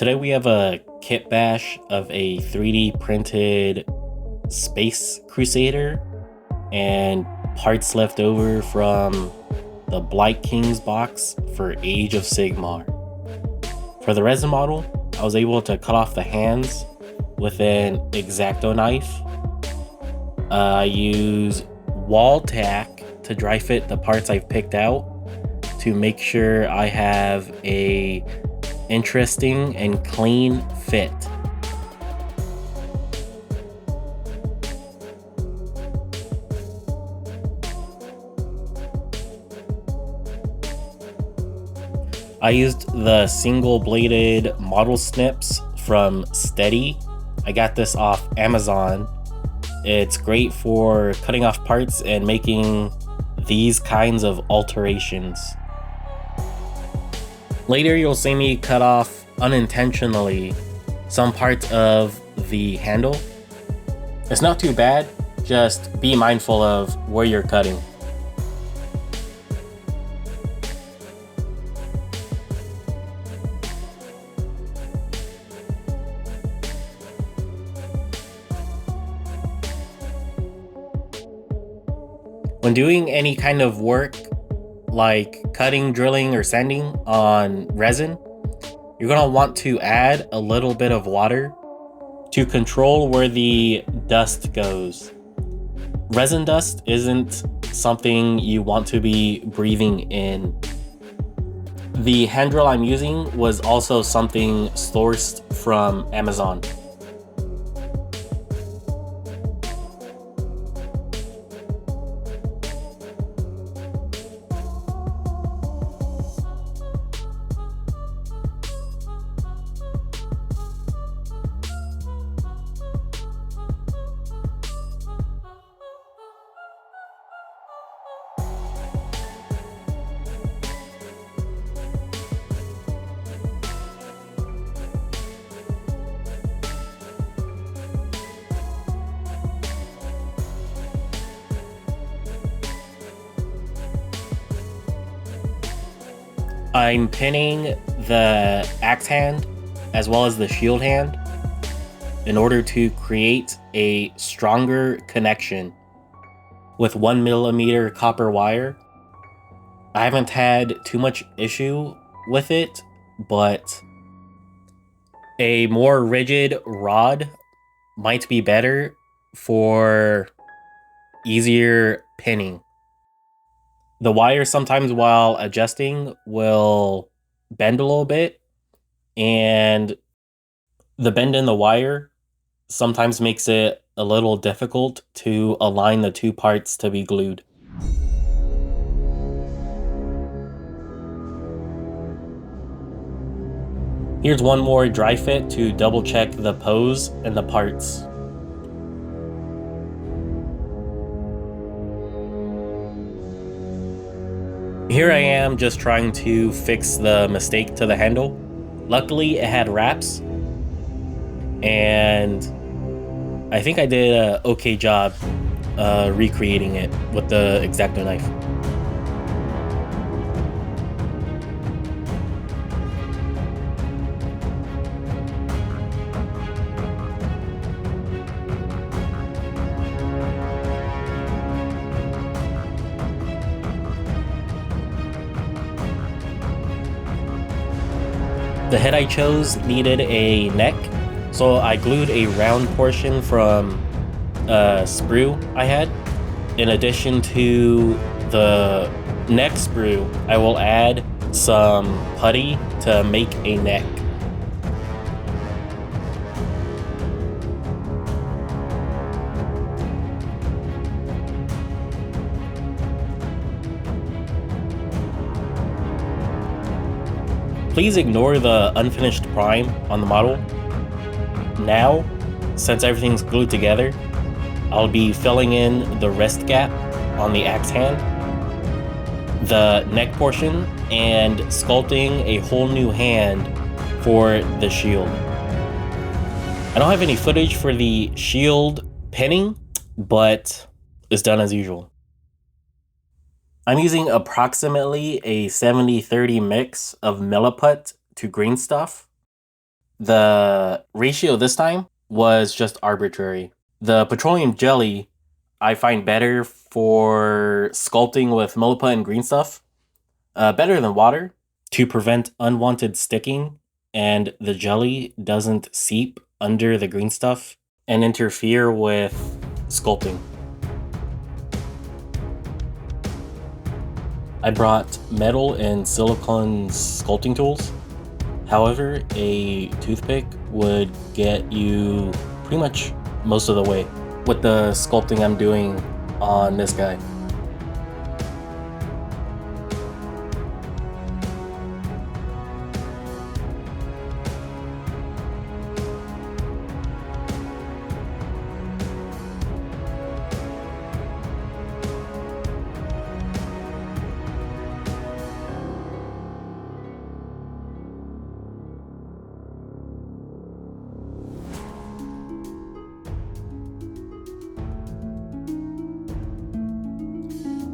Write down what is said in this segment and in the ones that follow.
Today we have a kit bash of a 3D printed Space Crusader and parts left over from the Blight King's box for Age of Sigmar. For the resin model, I was able to cut off the hands with an X-Acto knife. I use wall tack to dry fit the parts I've picked out to make sure I have a interesting and clean fit. I used the single bladed model snips from Steady. I got this off Amazon. It's great for cutting off parts and making these kinds of alterations. Later, you'll see me cut off unintentionally some parts of the handle. It's not too bad, just be mindful of where you're cutting. When doing any kind of work, like cutting, drilling, or sanding on resin, you're gonna want to add a little bit of water to control where the dust goes. Resin dust isn't something you want to be breathing in. The hand drill I'm using was also something sourced from Amazon. I'm pinning the axe hand as well as the shield hand in order to create a stronger connection with 1mm copper wire. I haven't had too much issue with it, but a more rigid rod might be better for easier pinning. The wire sometimes while adjusting will bend a little bit, and the bend in the wire sometimes makes it a little difficult to align the two parts to be glued. Here's one more dry fit to double check the pose and the parts. Here I am just trying to fix the mistake to the handle. Luckily it had wraps, and I think I did an okay job recreating it with the X-Acto knife. The head I chose needed a neck, so I glued a round portion from a sprue I had. In addition to the neck sprue, I will add some putty to make a neck. Please ignore the unfinished prime on the model. Now, since everything's glued together, I'll be filling in the rest gap on the axe hand, the neck portion, and sculpting a whole new hand for the shield. I don't have any footage for the shield pinning, but it's done as usual. I'm using approximately a 70-30 mix of Milliput to green stuff. The ratio this time was just arbitrary. The petroleum jelly I find better for sculpting with Milliput and green stuff. Better than water to prevent unwanted sticking, and the jelly doesn't seep under the green stuff and interfere with sculpting. I brought metal and silicone sculpting tools. However, a toothpick would get you pretty much most of the way with the sculpting I'm doing on this guy.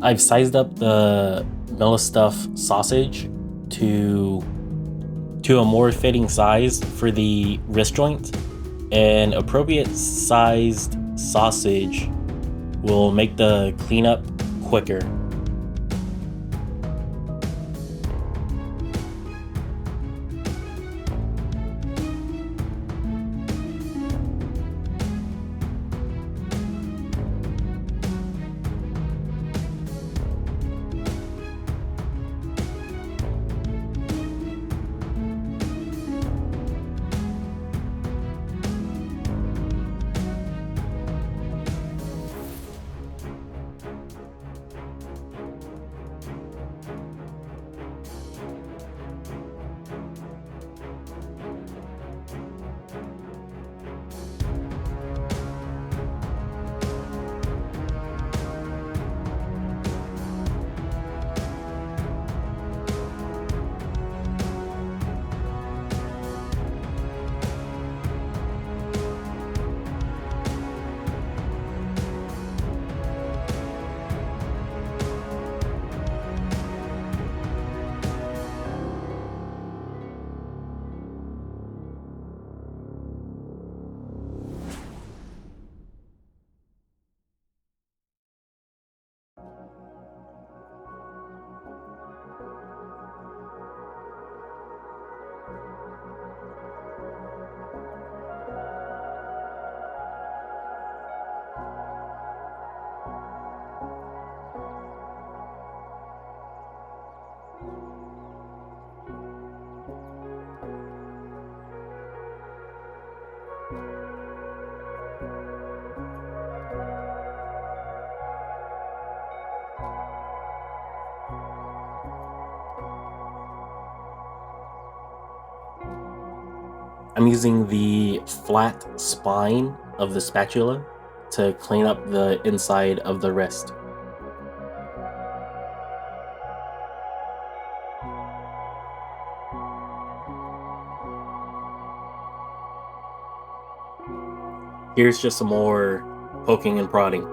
I've sized up the Millistuff sausage to a more fitting size for the wrist joint. An appropriate sized sausage will make the cleanup quicker. I'm using the flat spine of the spatula to clean up the inside of the wrist. Here's just some more poking and prodding.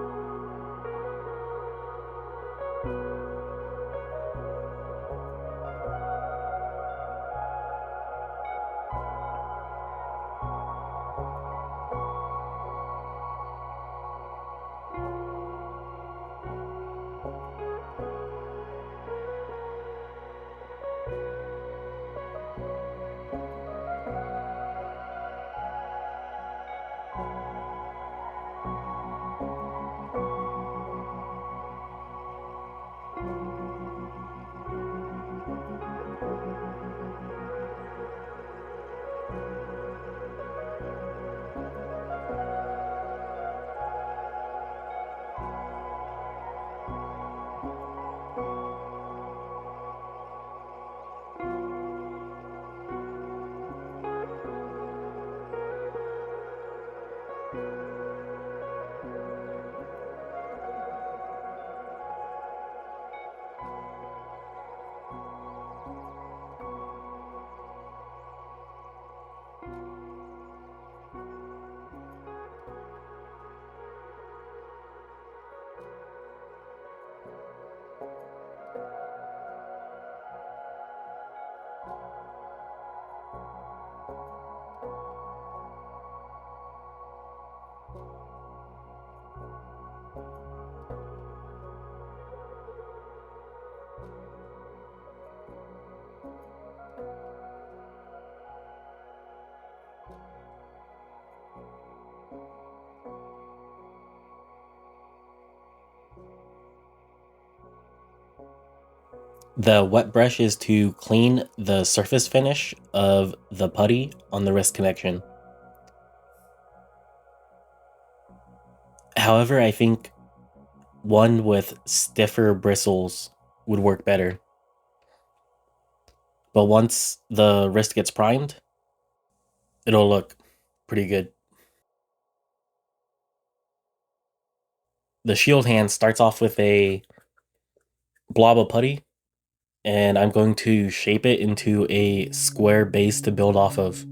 The wet brush is to clean the surface finish of the putty on the wrist connection. However, I think one with stiffer bristles would work better. But once the wrist gets primed, it'll look pretty good. The shield hand starts off with a blob of putty, and I'm going to shape it into a square base to build off of.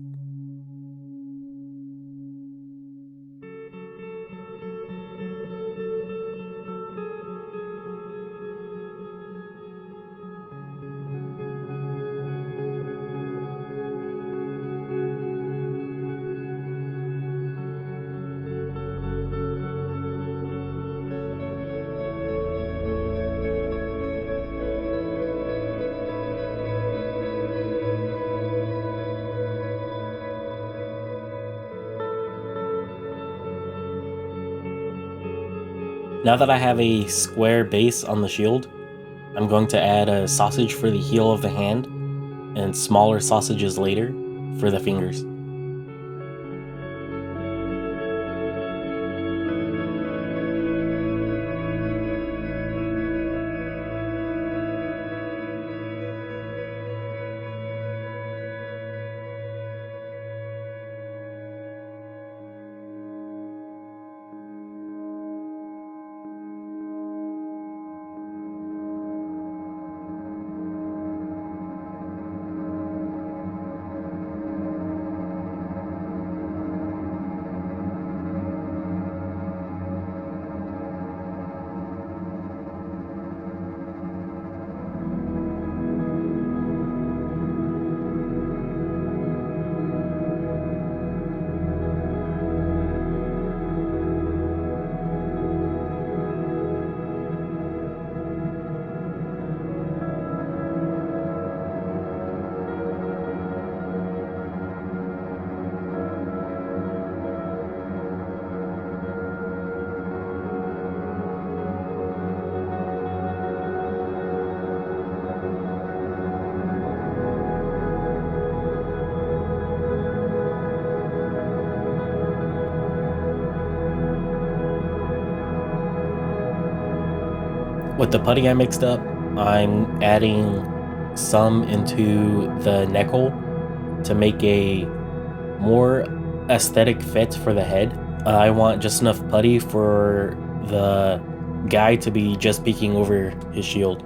Now that I have a square base on the shield, I'm going to add a sausage for the heel of the hand and smaller sausages later for the fingers. With the putty I mixed up, I'm adding some into the neck hole to make a more aesthetic fit for the head. I want just enough putty for the guy to be just peeking over his shield.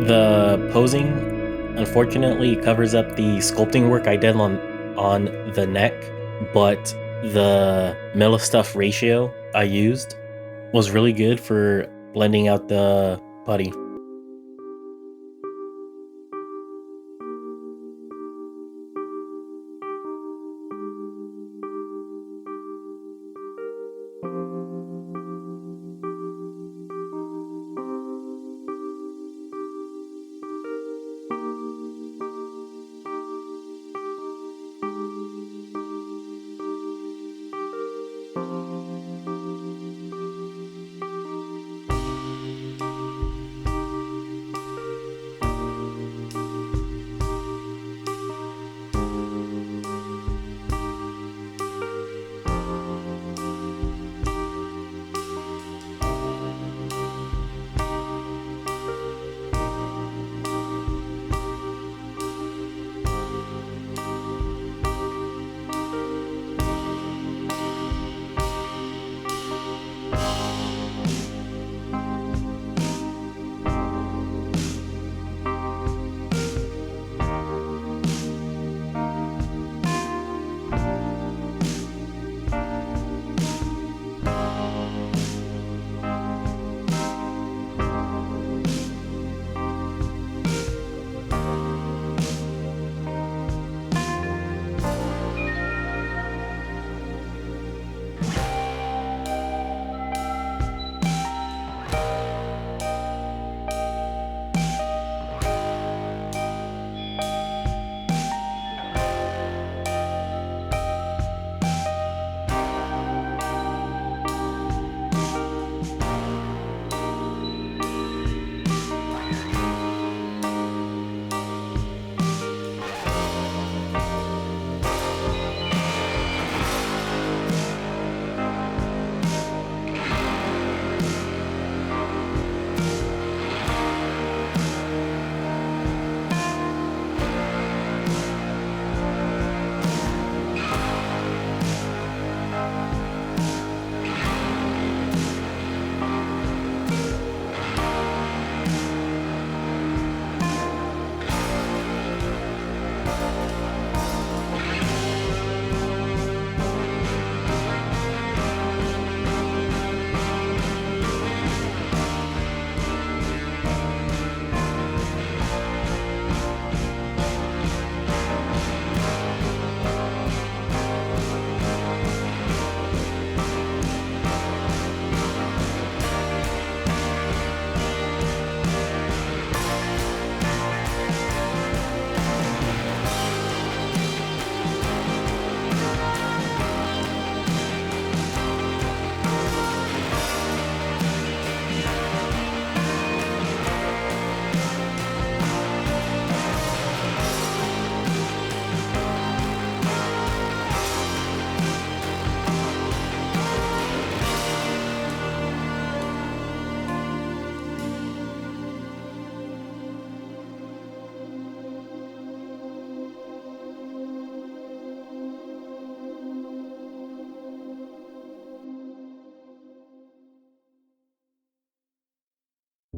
The posing, unfortunately, covers up the sculpting work I did on the neck, but the millistuff ratio I used was really good for blending out the putty.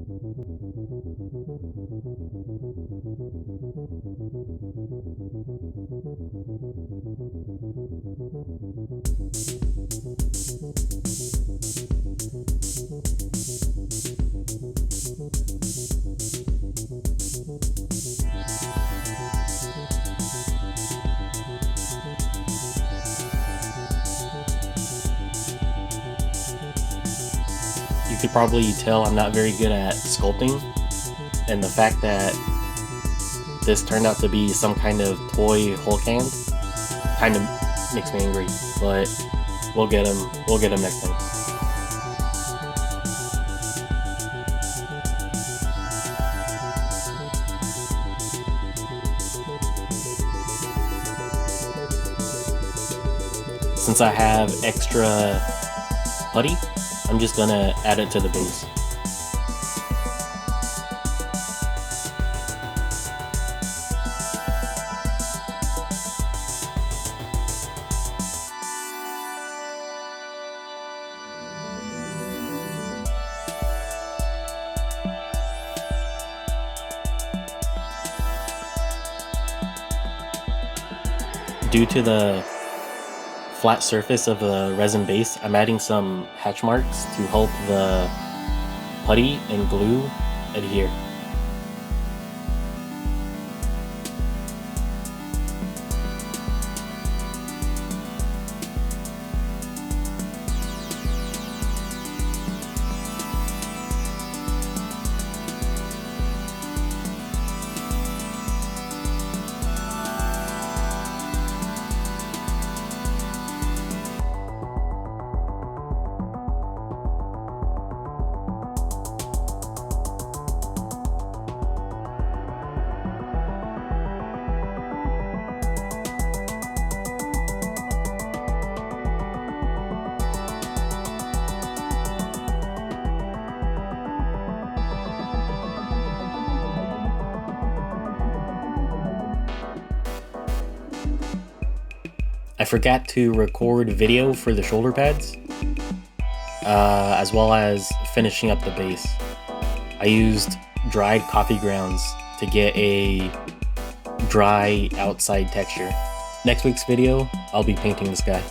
You could probably tell I'm not very good at sculpting, and the fact that this turned out to be some kind of toy Hulk hand kind of makes me angry, but we'll get him next time. Since I have extra putty, I'm just gonna add it to the base. Due to the flat surface of the resin base, I'm adding some hatch marks to help the putty and glue adhere. I forgot to record video for the shoulder pads, as well as finishing up the base. I used dried coffee grounds to get a dry outside texture. Next week's video, I'll be painting this guy.